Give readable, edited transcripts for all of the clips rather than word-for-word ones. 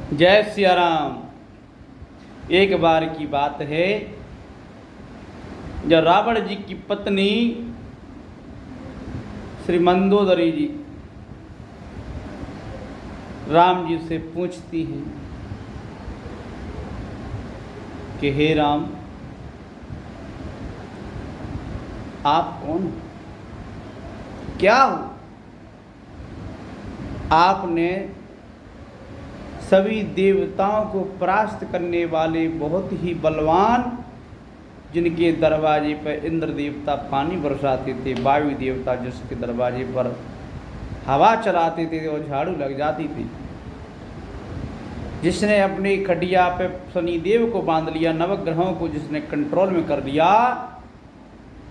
जय सिया राम। एक बार की बात है, जब रावण जी की पत्नी श्री मंदोदरी जी राम जी से पूछती हैं कि हे राम, आप कौन हो, क्या हो? आपने सभी देवताओं को परास्त करने वाले बहुत ही बलवान, जिनके दरवाजे पर इंद्र देवता पानी बरसाते थे, वायु देवता जिसके दरवाजे पर हवा चलाते थे और झाड़ू लग जाती थी, जिसने अपने खटिया पे शनिदेव को बांध लिया, नवग्रहों को जिसने कंट्रोल में कर लिया,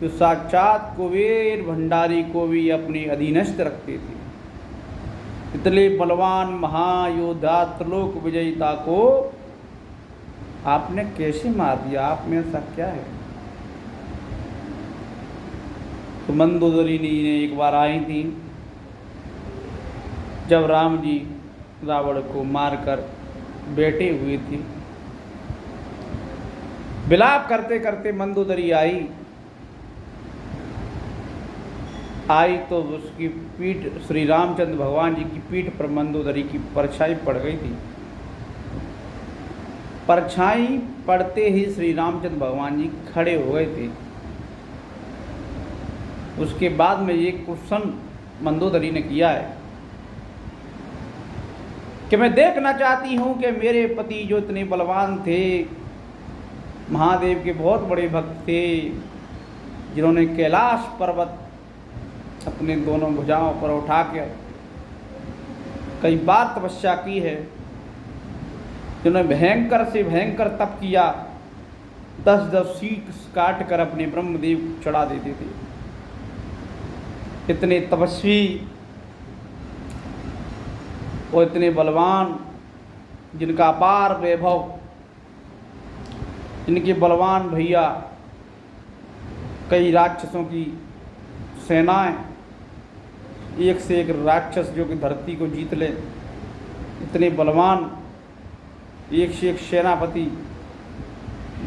तो साक्षात कुबेर भंडारी को भी अपने अधीनस्थ रखते थे। इतने बलवान महायोद्धा त्रिलोक विजयिता को आपने कैसे मार दिया? आप में ऐसा क्या है? तो मंदोदरी ने एक बार आई थी, जब राम जी रावण को मारकर बैठे हुए थे। विलाप करते करते मंदोदरी आई तो उसकी पीठ, श्री रामचंद्र भगवान जी की पीठ पर मंदोदरी की परछाई पड़ गई थी। परछाई पड़ते ही श्री रामचंद्र भगवान जी खड़े हो गए थे। उसके बाद में ये क्वेश्चन मंदोदरी ने किया है कि मैं देखना चाहती हूँ कि मेरे पति जो इतने बलवान थे, महादेव के बहुत बड़े भक्त थे, जिन्होंने कैलाश पर्वत अपने दोनों भुजाओं पर उठा कर कई बार तपस्या की है, जिन्होंने भयंकर से भयंकर तप किया, 10-10 शीख काट कर अपने ब्रह्मदेव को चढ़ा देते थे। इतने तपस्वी और इतने बलवान, जिनका अपार वैभव, जिनके बलवान भैया कई राक्षसों की सेनाएं, एक से एक राक्षस जो कि धरती को जीत ले, इतने बलवान, एक से एक सेनापति,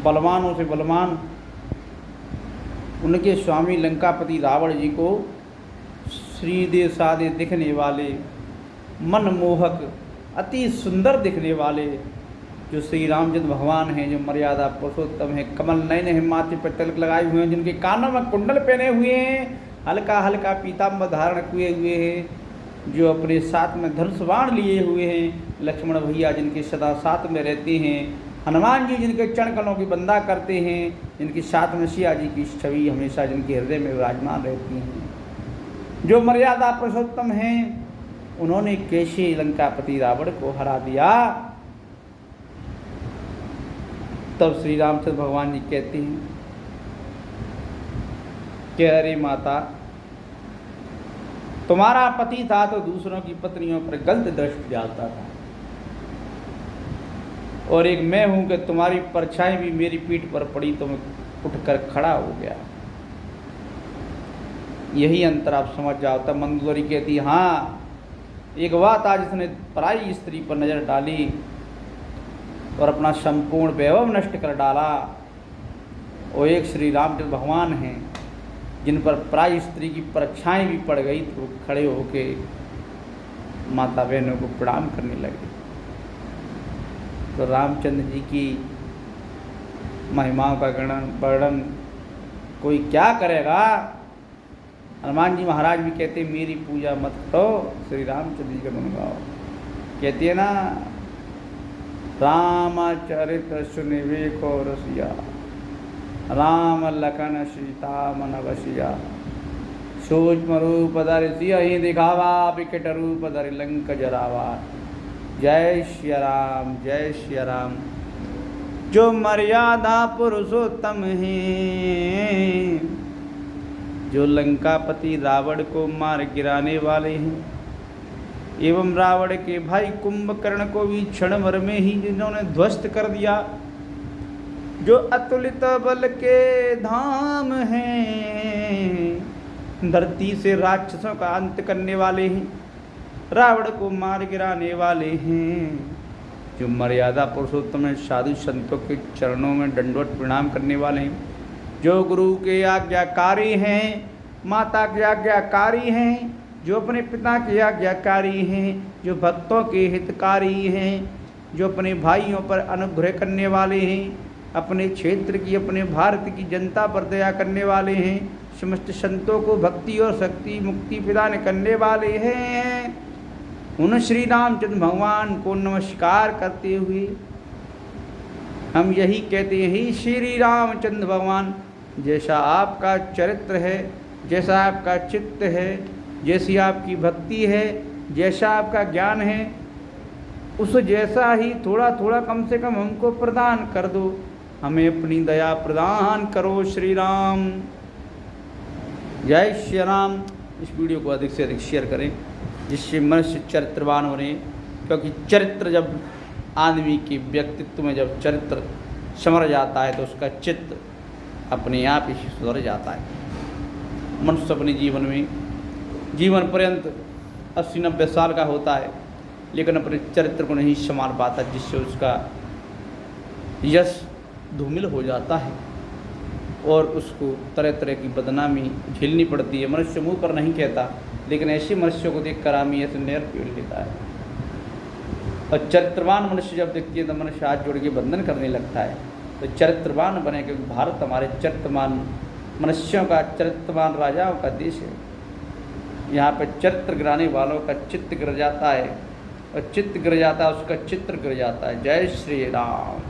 बलवानों से बलवान, उनके स्वामी लंकापति रावण जी को सीधे साधे दिखने वाले, मनमोहक, अति सुंदर दिखने वाले जो श्री रामचंद्र भगवान हैं, जो मर्यादा पुरुषोत्तम हैं, कमल नयन हैं, माथे पर तिलक लगाए हुए हैं, जिनके कानों में कुंडल पहने हुए हैं, हल्का हल्का पीताम्बर धारण किए हुए हैं, जो अपने साथ में धनुष बाण लिए हुए हैं, लक्ष्मण भैया जिनके सदा साथ में रहते हैं, हनुमान जी जिनके चरण कमलों की बंदा करते हैं, जिनके साथ में सिया जी की छवि हमेशा जिनके हृदय में विराजमान रहती हैं, जो मर्यादा पुरुषोत्तम हैं, उन्होंने कैसे लंकापति रावण को हरा दिया? तब श्री रामचंद्र भगवान जी कहते हैं कि अरे माता, तुम्हारा पति था तो दूसरों की पत्नियों पर गलत दृष्टि डालता था, और एक मैं हूं कि तुम्हारी परछाई भी मेरी पीठ पर पड़ी तो मैं उठकर खड़ा हो गया। यही अंतर आप समझ जाओ। तब मंदोदरी कहती, हाँ, एक वह था जिसने पराई स्त्री पर नजर डाली और अपना संपूर्ण वैभव नष्ट कर डाला, और एक श्री रामचंद्र भगवान हैं जिन पर पराई स्त्री की परछाई भी पड़ गई तो खड़े होके माता बहनों को प्रणाम करने लगे। तो रामचंद्र जी की महिमाओं का वर्णन कोई क्या करेगा? हनुमान जी महाराज भी कहते, मेरी पूजा मत करो, श्री रामचंद्र जी का गुण गाओ। कहती है ना, रामचरित्र सुनिवे को रसिया, राम लखन सीता मन बसिया, सूक्ष्म रूप धरि सियहि दिखावा, विकट रूप धरि लंक जरावा। जय श्री राम, जय श्री राम। जो मर्यादा पुरुषोत्तम हैं, जो लंकापति रावण को मार गिराने वाले हैं, एवं रावण के भाई कुंभकर्ण को भी क्षण भर में ही जिन्होंने ध्वस्त कर दिया, जो अतुलित बल के धाम हैं, धरती से राक्षसों का अंत करने वाले हैं, रावण को मार गिराने वाले हैं, जो मर्यादा पुरुषोत्तम है, साधु संतों के चरणों में दंडवत प्रणाम करने वाले हैं, जो गुरु के आज्ञाकारी हैं, माता के आज्ञाकारी हैं, जो अपने पिता के आज्ञाकारी हैं, जो भक्तों के हितकारी हैं, जो अपने भाइयों पर अनुग्रह करने वाले हैं, अपने क्षेत्र की, अपने भारत की जनता पर दया करने वाले हैं, समस्त संतों को भक्ति और शक्ति मुक्ति प्रदान करने वाले हैं, उन श्री रामचंद्र भगवान को नमस्कार करते हुए हम यही कहते हैं, हे श्री रामचंद्र भगवान, जैसा आपका चरित्र है, जैसा आपका चित्त है, जैसी आपकी भक्ति है, जैसा आपका ज्ञान है, उस जैसा ही थोड़ा थोड़ा कम से कम हमको प्रदान कर दो, हमें अपनी दया प्रदान करो श्री राम। जय श्री राम। इस वीडियो को अधिक से अधिक शेयर करें, जिससे मनुष्य चरित्रवान बने, क्योंकि चरित्र जब आदमी के व्यक्तित्व में जब चरित्र समर जाता है तो उसका चित्त अपने आप ही सुधर जाता है। मनुष्य अपने जीवन पर्यंत 80-90 साल का होता है, लेकिन अपने चरित्र को नहीं संभाल पाता, जिससे उसका यश धूमिल हो जाता है और उसको तरह तरह की बदनामी झेलनी पड़ती है। मनुष्य मुँह पर नहीं कहता, लेकिन ऐसे मनुष्यों को देखकर आदमी ऐसे नहर पीड़ लेता है। और चरित्रवान मनुष्य जब देखती है तो मनुष्य हाथ जोड़ के बंधन करने लगता है। तो चरित्रवान बने, क्योंकि भारत हमारे चरित्रवान मनुष्यों का, चरित्रवान राजाओं का देश है। यहाँ पर चरित्र गिराने वालों का चित्त गिर जाता है, और चित्त गिर जाता है उसका चित्र गिर जाता है। जय श्री राम।